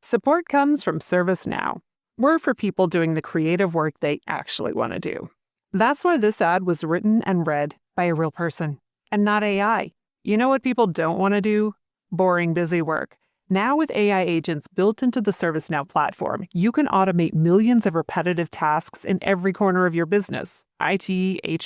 Support comes from ServiceNow. We're for people doing the creative work they actually want to do. That's why this ad was written and read by a real person and not AI. You know what people don't want to do? Boring, busy work. Now with AI agents built into the ServiceNow platform, you can automate millions of repetitive tasks in every corner of your business, IT,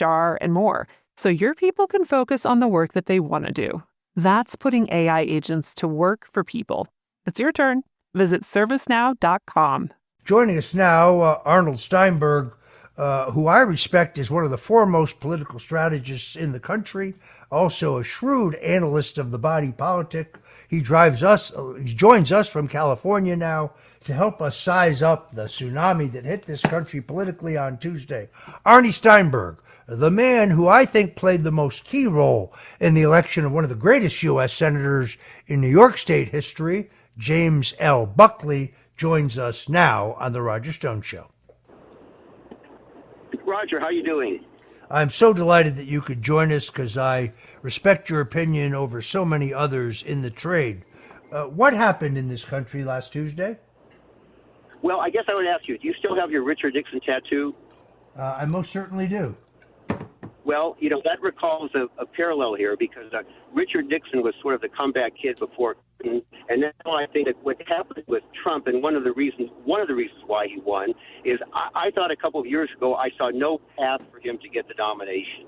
HR, and more, so your people can focus on the work that they want to do. That's putting AI agents to work for people. It's your turn. Visit servicenow.com. Joining us now, Arnold Steinberg, who I respect as one of the foremost political strategists in the country, also a shrewd analyst of the body politic. He joins us from California now to help us size up the tsunami that hit this country politically on Tuesday. Arnie Steinberg, the man who I think played the most key role in the election of one of the greatest U.S. senators in New York State history, James L. Buckley, joins us now on The Roger Stone Show. Roger, how you doing? I'm so delighted that you could join us because I respect your opinion over so many others in the trade. What happened in this country last Tuesday? Well, I guess I would ask you, do you still have your Richard Nixon tattoo? I most certainly do. Well, that recalls a parallel here because Richard Nixon was sort of the comeback kid before, and now I think that what happened with Trump, and one of the reasons why he won, is I thought a couple of years ago I saw no path for him to get the nomination.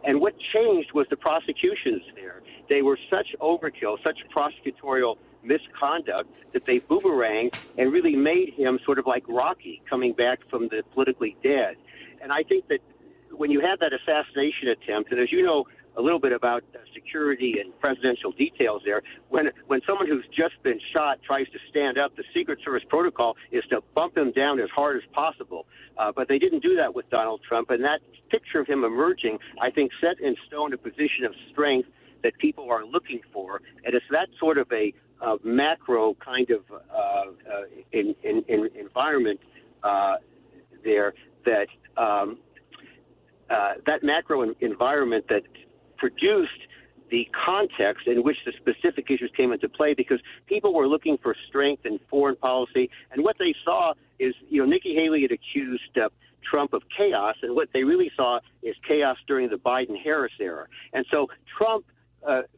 And what changed was the prosecutions there. They were such overkill, such prosecutorial misconduct that they boomeranged and really made him sort of like Rocky coming back from the politically dead. And I think that when you had that assassination attempt, and as you know a little bit about security and presidential details there, when someone who's just been shot tries to stand up, the Secret Service protocol is to bump him down as hard as possible. But they didn't do that with Donald Trump, and that picture of him emerging, I think, set in stone a position of strength that people are looking for, and it's that sort of a macro kind of environment there that that macro environment that produced the context in which the specific issues came into play, because people were looking for strength in foreign policy, and what they saw is, Nikki Haley had accused Trump of chaos, and what they really saw is chaos during the Biden-Harris era. And so Trump,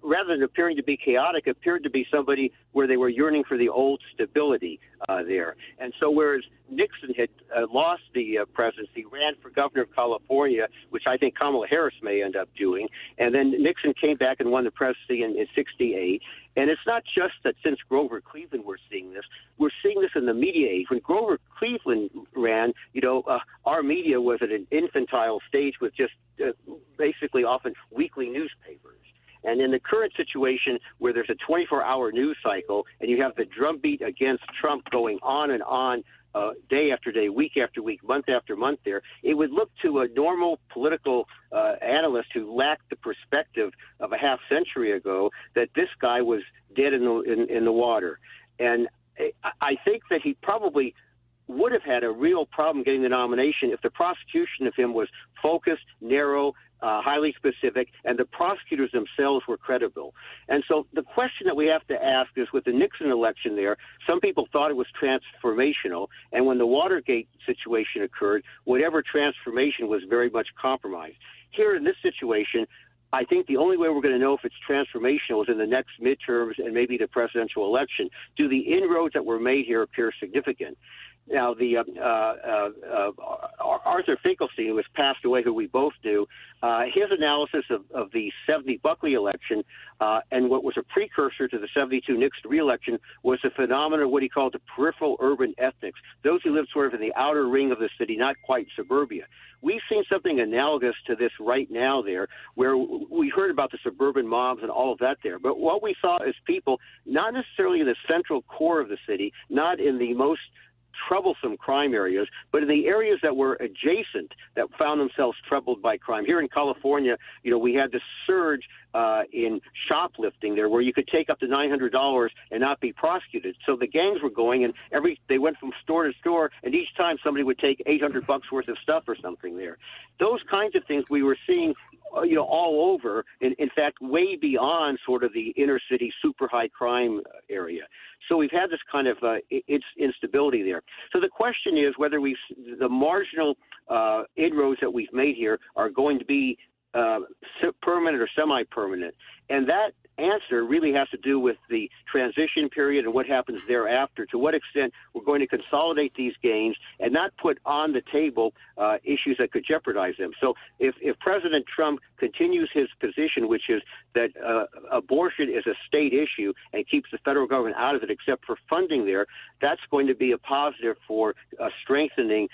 rather than appearing to be chaotic, appeared to be somebody where they were yearning for the old stability there. And so whereas Nixon had lost the presidency, ran for governor of California, which I think Kamala Harris may end up doing, and then Nixon came back and won the presidency in 1968. And it's not just that since Grover Cleveland we're seeing this. We're seeing this in the media age. When Grover Cleveland ran, our media was at an infantile stage with just basically often weekly newspapers. And in the current situation where there's a 24-hour news cycle and you have the drumbeat against Trump going on and on day after day, week after week, month after month there, it would look to a normal political analyst who lacked the perspective of a half century ago that this guy was dead in the water. And I think that he probably would have had a real problem getting the nomination if the prosecution of him was focused, narrow, highly specific, and the prosecutors themselves were credible. And so the question that we have to ask is, with the Nixon election there, some people thought it was transformational, and when the Watergate situation occurred, whatever transformation was very much compromised. Here in this situation, I think the only way we're going to know if it's transformational is in the next midterms and maybe the presidential election. Do the inroads that were made here appear significant? Now, the Arthur Finkelstein, who has passed away, who we both knew, his analysis of the 70 Buckley election and what was a precursor to the 72 Nixon re-election was the phenomenon of what he called the peripheral urban ethnics, those who lived sort of in the outer ring of the city, not quite suburbia. We've seen something analogous to this right now there, where we heard about the suburban mobs and all of that there. But what we saw is people, not necessarily in the central core of the city, not in the most troublesome crime areas, but in the areas that were adjacent that found themselves troubled by crime. Here in California, we had this surge in shoplifting there where you could take up to $900 and not be prosecuted. So the gangs were going, and they went from store to store, and each time somebody would take $800 worth of stuff or something there. Those kinds of things we were seeing all over, in fact, way beyond sort of the inner city super high crime area. So we've had this kind of instability there. So the question is whether the marginal inroads that we've made here are going to be permanent or semi-permanent. And that answer really has to do with the transition period and what happens thereafter, to what extent we're going to consolidate these gains and not put on the table issues that could jeopardize them. So if President Trump continues his position, which is that abortion is a state issue and keeps the federal government out of it except for funding there, that's going to be a positive for strengthening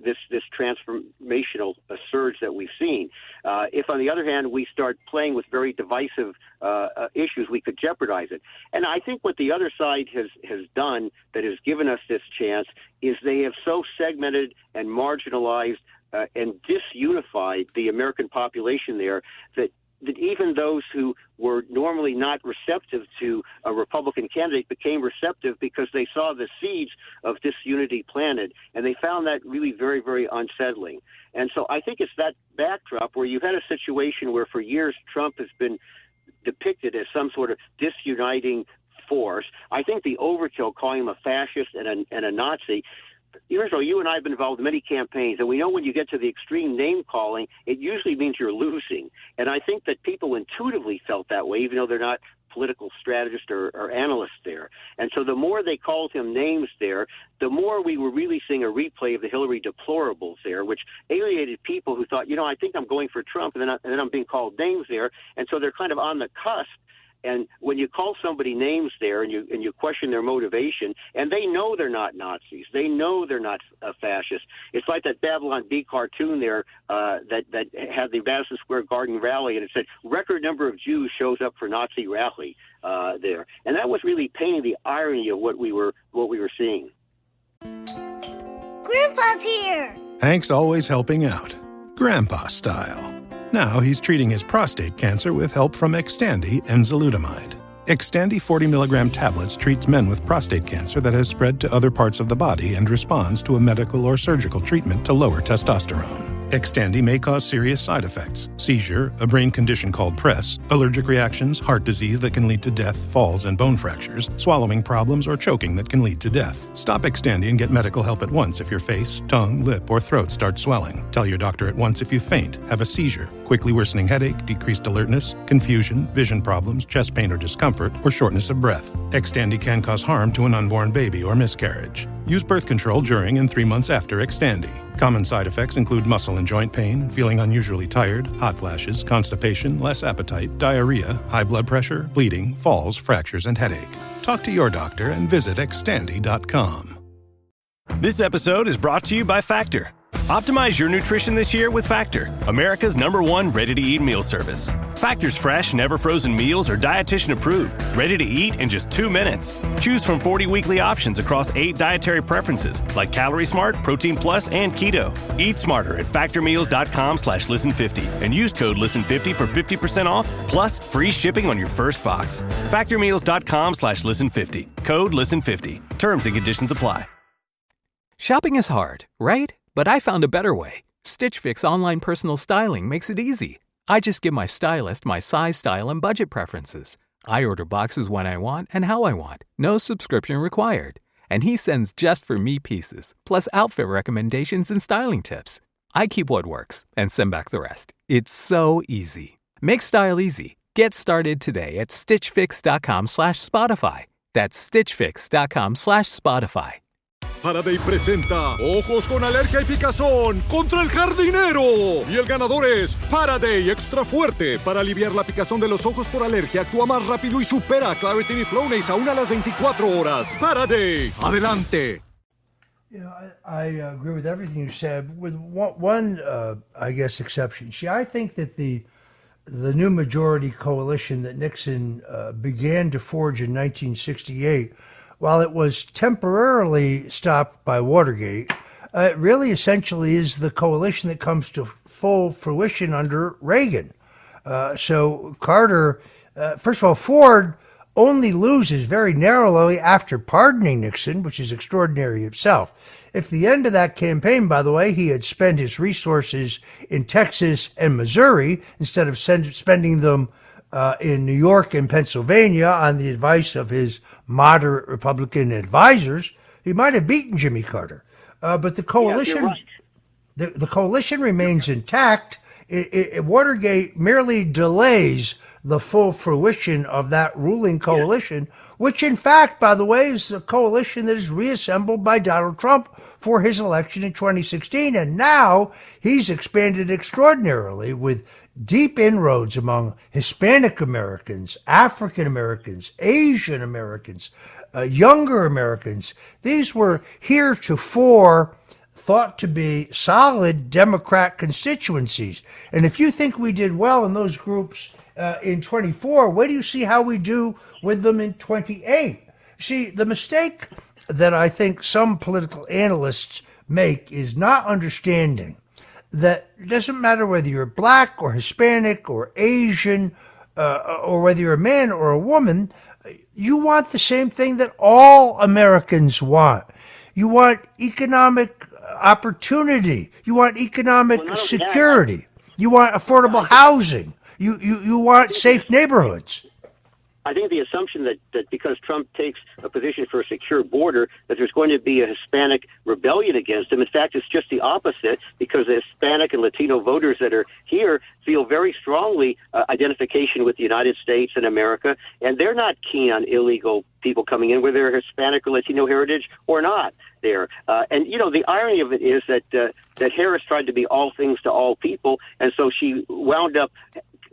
this transformational surge that we've seen. If, on the other hand, we start playing with very divisive issues, we could jeopardize it. And I think what the other side has done that has given us this chance is they have so segmented and marginalized and disunified the American population there that even those who were normally not receptive to a Republican candidate became receptive because they saw the seeds of disunity planted, and they found that really very, very unsettling. And so I think it's that backdrop where you've had a situation where for years Trump has been depicted as some sort of disuniting force. I think the overkill, calling him a fascist and a Nazi, you and I have been involved in many campaigns, and we know when you get to the extreme name calling, it usually means you're losing. And I think that people intuitively felt that way, even though they're not political strategists or analysts there. And so the more they called him names there, the more we were really seeing a replay of the Hillary deplorables there, which alienated people who thought, I think I'm going for Trump, and then I'm being called names there. And so they're kind of on the cusp. And when you call somebody names there and you question their motivation, and they know they're not Nazis, they know they're not fascists. It's like that Babylon Bee cartoon there that had the Madison Square Garden rally, and it said record number of Jews shows up for Nazi rally there, and that was really painting the irony of what we were seeing. Grandpa's here. Hank's always helping out, Grandpa style. Now he's treating his prostate cancer with help from Xtandi enzalutamide. Xtandi 40 milligram tablets treats men with prostate cancer that has spread to other parts of the body and responds to a medical or surgical treatment to lower testosterone. Xtandi may cause serious side effects: seizure, a brain condition called PRESS, allergic reactions, heart disease that can lead to death, falls and bone fractures, swallowing problems, or choking that can lead to death. Stop Xtandi and get medical help at once if your face, tongue, lip, or throat start swelling. Tell your doctor at once if you faint, have a seizure, quickly worsening headache, decreased alertness, confusion, vision problems, chest pain or discomfort, or shortness of breath. Xtandi can cause harm to an unborn baby or miscarriage. Use birth control during and 3 months after Xtandi. Common side effects include muscle and joint pain, feeling unusually tired, hot flashes, constipation, less appetite, diarrhea, high blood pressure, bleeding, falls, fractures, and headache. Talk to your doctor and visit Xtandi.com. This episode is brought to you by Factor. Optimize your nutrition this year with Factor, America's #1 ready-to-eat meal service. Factor's fresh, never-frozen meals are dietitian-approved, ready to eat in just 2 minutes. Choose from 40 weekly options across 8 dietary preferences, like Calorie Smart, Protein Plus, and Keto. Eat smarter at factormeals.com/listen50 and use code listen50 for 50% off, plus free shipping on your first box. Factormeals.com/listen50, code listen50. Terms and conditions apply. Shopping is hard, right? But I found a better way. Stitch Fix online personal styling makes it easy. I just give my stylist my size, style, and budget preferences. I order boxes when I want and how I want. No subscription required. And he sends just for me pieces, plus outfit recommendations and styling tips. I keep what works and send back the rest. It's so easy. Make style easy. Get started today at stitchfix.com/Spotify. That's stitchfix.com/Spotify. Faraday presenta Ojos con Alergia y Picazón contra el jardinero. Y el ganador es Faraday Extra Fuerte. Para aliviar la picazón de los ojos por alergia, actúa más rápido y supera a Claritin y Flonase aún a las 24 horas. Faraday, adelante. I agree with everything you said, with one I guess, exception. See, I think that the new majority coalition that Nixon began to forge in 1968, while it was temporarily stopped by Watergate, it really essentially is the coalition that comes to full fruition under Reagan. So Carter, first of all, Ford only loses very narrowly after pardoning Nixon, which is extraordinary itself. If the end of that campaign, by the way, he had spent his resources in Texas and Missouri instead of spending them in New York and Pennsylvania on the advice of his moderate Republican advisors, he might have beaten Jimmy Carter. But the coalition, yeah, you're right. the coalition remains intact. Watergate merely delays the full fruition of that ruling coalition, which in fact, by the way, is a coalition that is reassembled by Donald Trump for his election in 2016. And now he's expanded extraordinarily with deep inroads among Hispanic Americans, African Americans, Asian Americans, younger Americans. These were heretofore thought to be solid Democrat constituencies. And if you think we did well in those groups in 24, wait do you see how we do with them in 28? See, the mistake that I think some political analysts make is not understanding that it doesn't matter whether you're black or Hispanic or Asian or whether you're a man or a woman, you want the same thing that all Americans want. You want economic opportunity. You want economic security. You want affordable housing. You want safe neighborhoods. I think the assumption that because Trump takes a position for a secure border, that there's going to be a Hispanic rebellion against him. In fact, it's just the opposite, because the Hispanic and Latino voters that are here feel very strongly identification with the United States and America, and they're not keen on illegal people coming in, whether they're Hispanic or Latino heritage or not there. And, you know, the irony of it is that Harris tried to be all things to all people, and so she wound up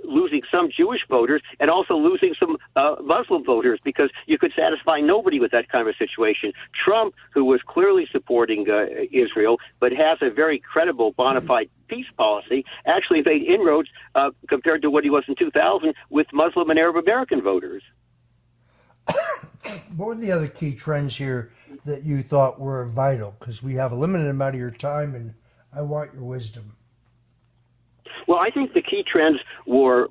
losing some Jewish voters and also losing some Muslim voters, because you could satisfy nobody with that kind of a situation. Trump, who was clearly supporting Israel but has a very credible, bona fide peace policy, actually made inroads compared to what he was in 2000 with Muslim and Arab American voters. What were the other key trends here that you thought were vital? Because we have a limited amount of your time and I want your wisdom. Well, I think the key trends were,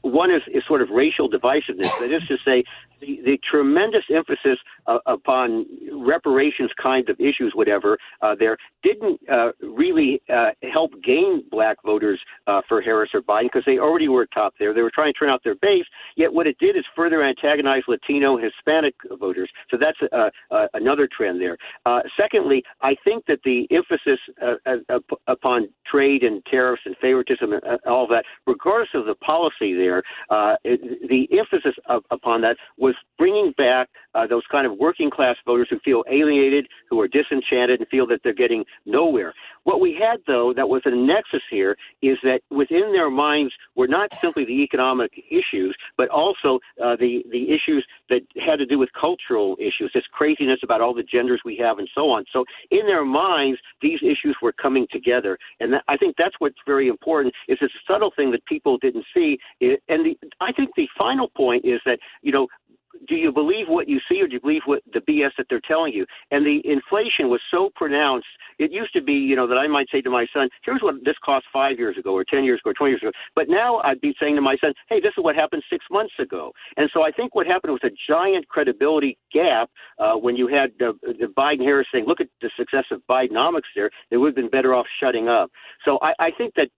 one is sort of racial divisiveness. That is to say, the tremendous emphasis upon reparations kind of issues, whatever, there didn't really help gain black voters for Harris or Biden, because they already were top there. They were trying to turn out their base, yet what it did is further antagonize Latino, Hispanic voters. So that's another trend there. Secondly, I think that the emphasis upon trade and tariffs and favoritism and all that, regardless of the policy there, the emphasis upon that was bringing back those kind of working class voters who feel alienated, who are disenchanted, and feel that they're getting nowhere. What we had, though, that was a nexus here is that within their minds were not simply the economic issues, but also the issues that had to do with cultural issues, this craziness about all the genders we have and so on. So in their minds, these issues were coming together. And I think that's what's very important, is this subtle thing that people didn't see. And I think the final point is that, you know, do you believe what you see, or do you believe what the BS that they're telling you? And the inflation was so pronounced. It used to be, you know, that I might say to my son, here's what this cost 5 years ago or 10 years ago or 20 years ago. But now I'd be saying to my son, hey, this is what happened 6 months ago. And so I think what happened was a giant credibility gap when you had the Biden-Harris saying, look at the success of Bidenomics there. They would have been better off shutting up. So I think that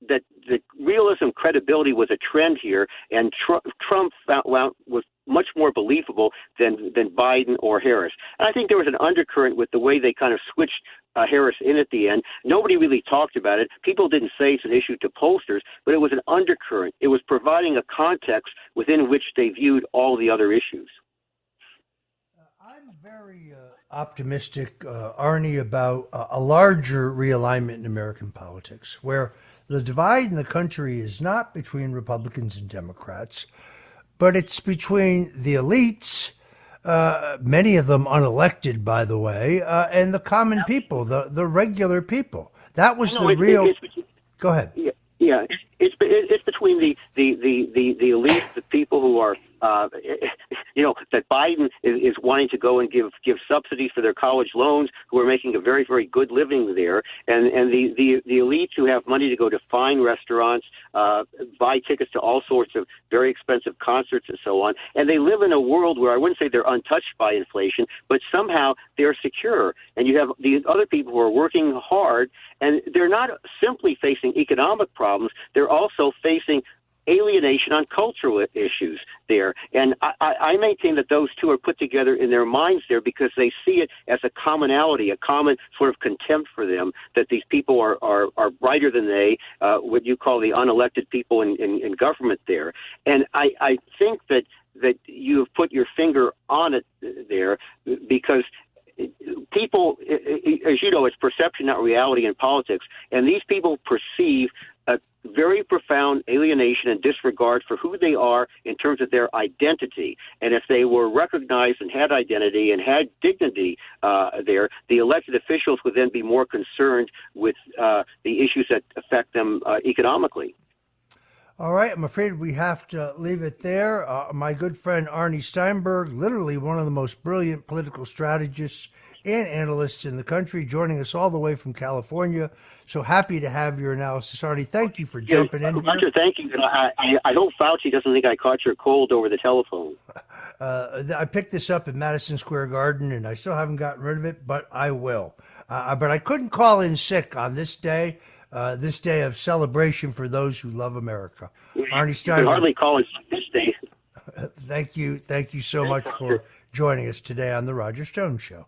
the realism, credibility was a trend here, and Trump was much more believable than Biden or Harris. And I think there was an undercurrent with the way they kind of switched Harris in at the end. Nobody really talked about it. People didn't say it's an issue to pollsters, but it was an undercurrent. It was providing a context within which they viewed all the other issues. I'm very optimistic, Arnie, about a larger realignment in American politics, where the divide in the country is not between Republicans and Democrats, but it's between the elites, many of them unelected, by the way, and the common people, the regular people. That was the real. Go ahead. Yeah, it's between the elite, the people who are that Biden is wanting to go and give subsidies for their college loans, who are making a very, very good living there, and the elites who have money to go to fine restaurants, buy tickets to all sorts of very expensive concerts and so on, and they live in a world where I wouldn't say they're untouched by inflation, but somehow they're secure. And you have these other people who are working hard, and they're not simply facing economic problems, they're also facing alienation on cultural issues there. And I maintain that those two are put together in their minds there because they see it as a commonality, a common sort of contempt for them, that these people are brighter than they, what you call the unelected people in government there. And I think that you have put your finger on it there, because people, as you know, it's perception, not reality in politics. And these people perceive a very profound alienation and disregard for who they are in terms of their identity. And if they were recognized and had identity and had dignity there, the elected officials would then be more concerned with the issues that affect them economically. All right, I'm afraid we have to leave it there. My good friend Arnie Steinberg, literally one of the most brilliant political strategists and analysts in the country, joining us all the way from California. So happy to have your analysis, Arnie. Thank you for jumping in here. Roger, thank you. I hope Fauci doesn't think I caught your cold over the telephone. I picked this up at Madison Square Garden, and I still haven't gotten rid of it, but I will. But I couldn't call in sick on this day of celebration for those who love America. Arnie Steinberg. You can hardly call it this day. Thank you so much for joining us today on The Roger Stone Show.